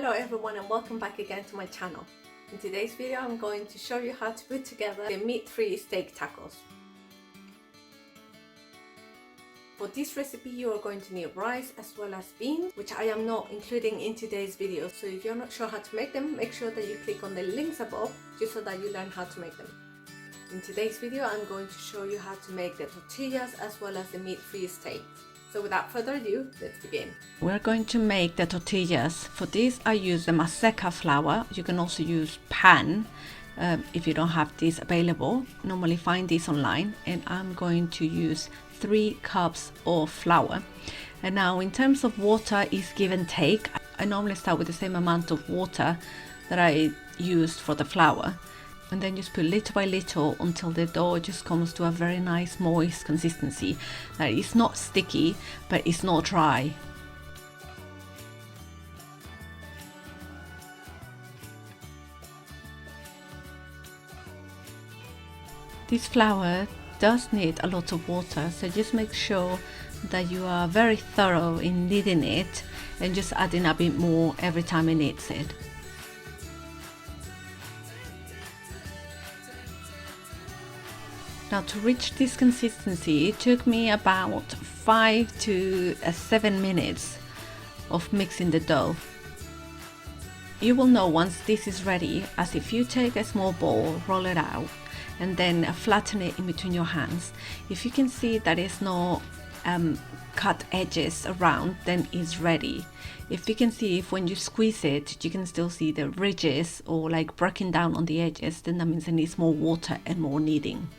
Hello everyone and welcome back again to my channel. In today's video I'm going to show you how to put together the meat-free steak tacos. For this recipe you are going to need rice as well as beans, which I am not including in today's video. So if you're not sure how to make them, make sure that you click on the links above just so that you learn how to make them. In today's video I'm going to show you how to make the tortillas as well as the meat-free steak. So without further ado, let's begin. We're going to make the tortillas. For this I use the maseca flour. You can also use pan if you don't have this available. Normally find this online, and I'm going to use 3 cups of flour. And now in terms of water is give and take. I normally start with the same amount of water that I used for the flour, and then just put little by little until the dough just comes to a very nice moist consistency. That it's not sticky, but it's not dry. This flour does need a lot of water, so just make sure that you are very thorough in kneading it and just adding a bit more every time it needs it. Now to reach this consistency, it took me about 5 to 7 minutes of mixing the dough. You will know once this is ready, as if you take a small bowl, roll it out, and then flatten it in between your hands. If you can see that it's no cut edges around, then it's ready. If you can see, if when you squeeze it, you can still see the ridges or like breaking down on the edges, then that means it needs more water and more kneading.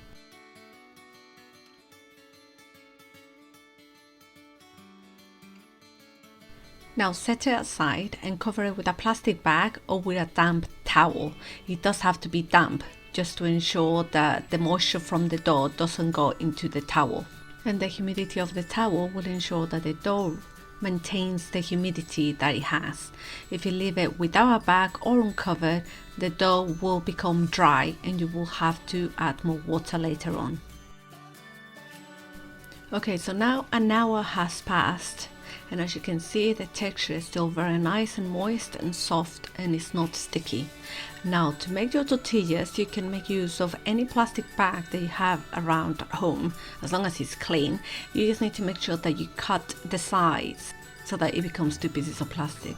Now set it aside and cover it with a plastic bag or with a damp towel. It does have to be damp just to ensure that the moisture from the dough doesn't go into the towel. And the humidity of the towel will ensure that the dough maintains the humidity that it has. If you leave it without a bag or uncovered, the dough will become dry and you will have to add more water later on. Okay, so now an hour has passed. And as you can see, the texture is still very nice and moist and soft, and it's not sticky. Now to make your tortillas, you can make use of any plastic bag that you have around at home, as long as it's clean. You just need to make sure that you cut the sides so that it becomes 2 pieces of plastic.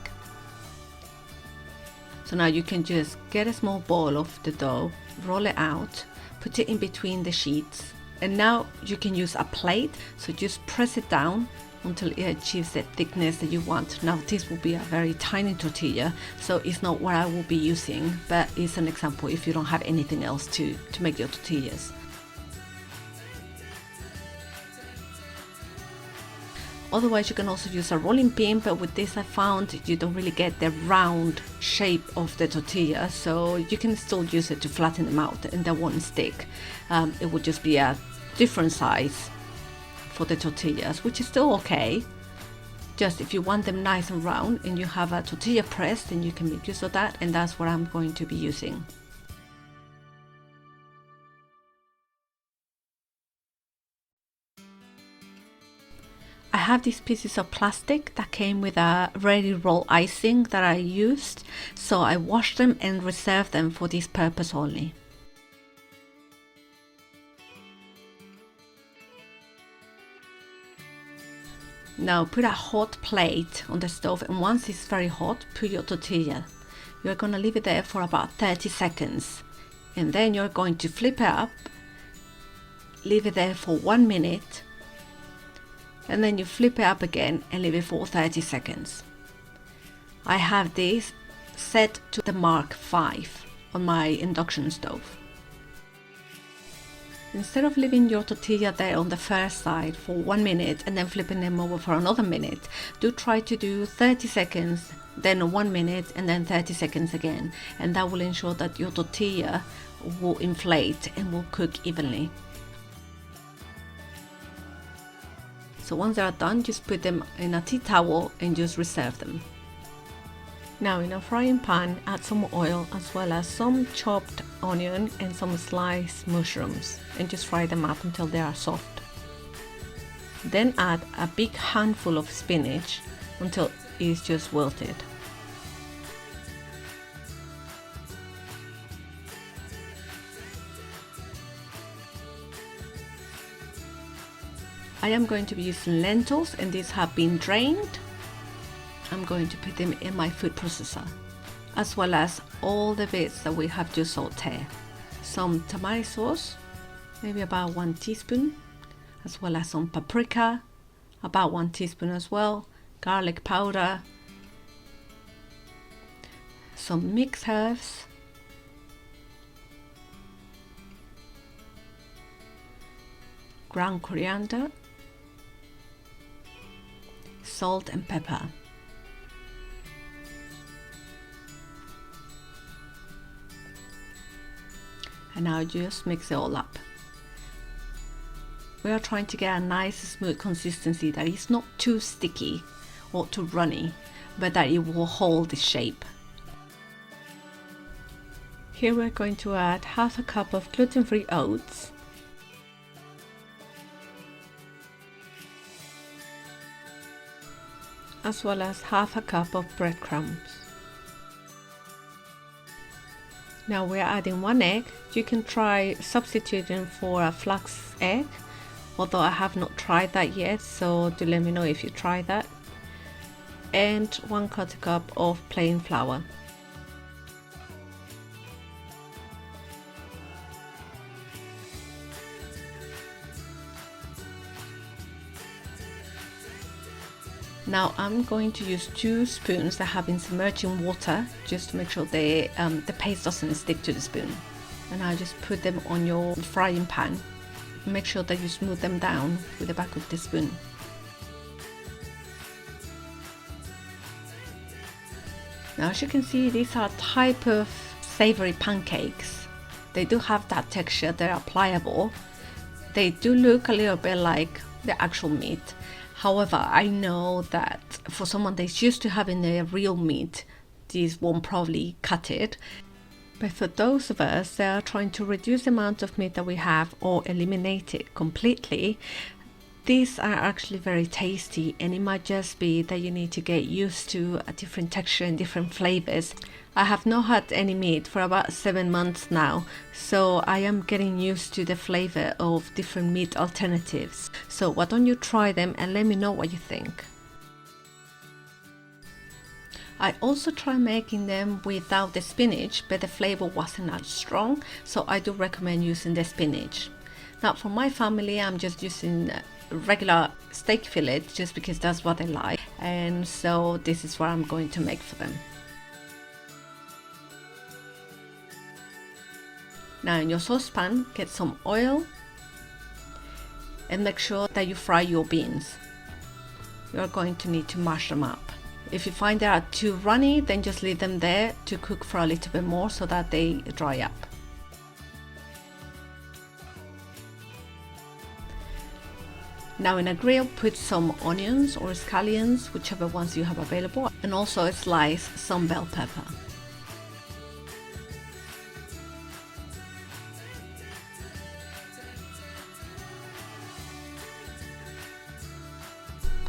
So now you can just get a small ball of the dough, roll it out, put it in between the sheets, and now you can use a plate. So just press it down until it achieves the thickness that you want. Now this will be a very tiny tortilla, so it's not what I will be using, but it's an example if you don't have anything else to make your tortillas. Otherwise you can also use a rolling pin, but with this I found you don't really get the round shape of the tortilla, so you can still use it to flatten them out and they won't stick. It would just be a different size for the tortillas, which is still okay. Just if you want them nice and round and you have a tortilla press, then you can make use of that, and that's what I'm going to be using. I have these pieces of plastic that came with a ready roll icing that I used, so I washed them and reserved them for this purpose only. Now put a hot plate on the stove, and once it's very hot, put your tortilla. You're going to leave it there for about 30 seconds, and then you're going to flip it up, leave it there for 1 minute, and then you flip it up again and leave it for 30 seconds. I have this set to the Mark V on my induction stove. Instead of leaving your tortilla there on the first side for 1 minute and then flipping them over for another minute, do try to do 30 seconds, then 1 minute, and then 30 seconds again, and that will ensure that your tortilla will inflate and will cook evenly. So once they are done, just put them in a tea towel and just reserve them. Now in a frying pan, add some oil as well as some chopped onion and some sliced mushrooms, and just fry them up until they are soft. Then add a big handful of spinach until it's just wilted. I am going to be using lentils, and these have been drained. I'm going to put them in my food processor, as well as all the bits that we have to saute. Some tomato sauce, maybe about 1 teaspoon, as well as some paprika, about 1 teaspoon as well, garlic powder, some mixed herbs, ground coriander, salt and pepper. And now just mix it all up. We are trying to get a nice smooth consistency that is not too sticky or too runny, but that it will hold the shape. Here we're going to add half a cup of gluten-free oats, as well as half a cup of breadcrumbs. Now we're adding 1 egg. You can try substituting for a flax egg, although I have not tried that yet, so do let me know if you try that. And 1/4 cup of plain flour. Now I'm going to use 2 spoons that have been submerged in water, just to make sure the paste doesn't stick to the spoon. And I just put them on your frying pan. Make sure that you smooth them down with the back of the spoon. Now as you can see, these are a type of savory pancakes. They do have that texture, they are pliable. They do look a little bit like the actual meat. However, I know that for someone that's used to having the real meat, this won't probably cut it. But for those of us that are trying to reduce the amount of meat that we have or eliminate it completely, these are actually very tasty, and it might just be that you need to get used to a different texture and different flavors. I have not had any meat for about 7 months now, so I am getting used to the flavor of different meat alternatives. So why don't you try them and let me know what you think. I also tried making them without the spinach, but the flavor wasn't as strong, so I do recommend using the spinach. Now for my family, I'm just using regular steak fillet just because that's what I like, and so this is what I'm going to make for them. Now in your saucepan, get some oil and make sure that you fry your beans. You're going to need to mash them up. If you find they are too runny, then just leave them there to cook for a little bit more so that they dry up. Now in a grill, put some onions or scallions, whichever ones you have available, and also slice some bell pepper.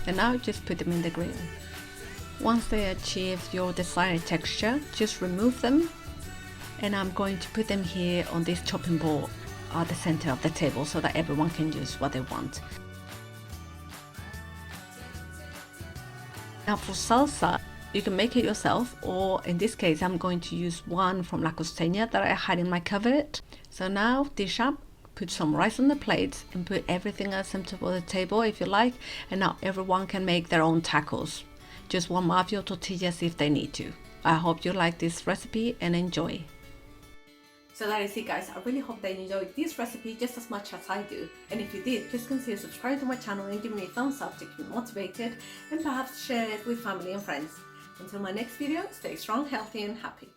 And now just put them in the grill. Once they achieve your desired texture, just remove them, and I'm going to put them here on this chopping board at the center of the table so that everyone can use what they want. Now for salsa, you can make it yourself, or in this case I'm going to use one from La Costeña that I had in my cupboard. So now dish up, put some rice on the plate, and put everything at the center of the table if you like, and now everyone can make their own tacos. Just warm up your tortillas if they need to. I hope you like this recipe and enjoy. So that is it, guys. I really hope that you enjoyed this recipe just as much as I do. And if you did, please consider subscribing to my channel and give me a thumbs up to keep me motivated, and perhaps share it with family and friends. Until my next video, stay strong, healthy and happy.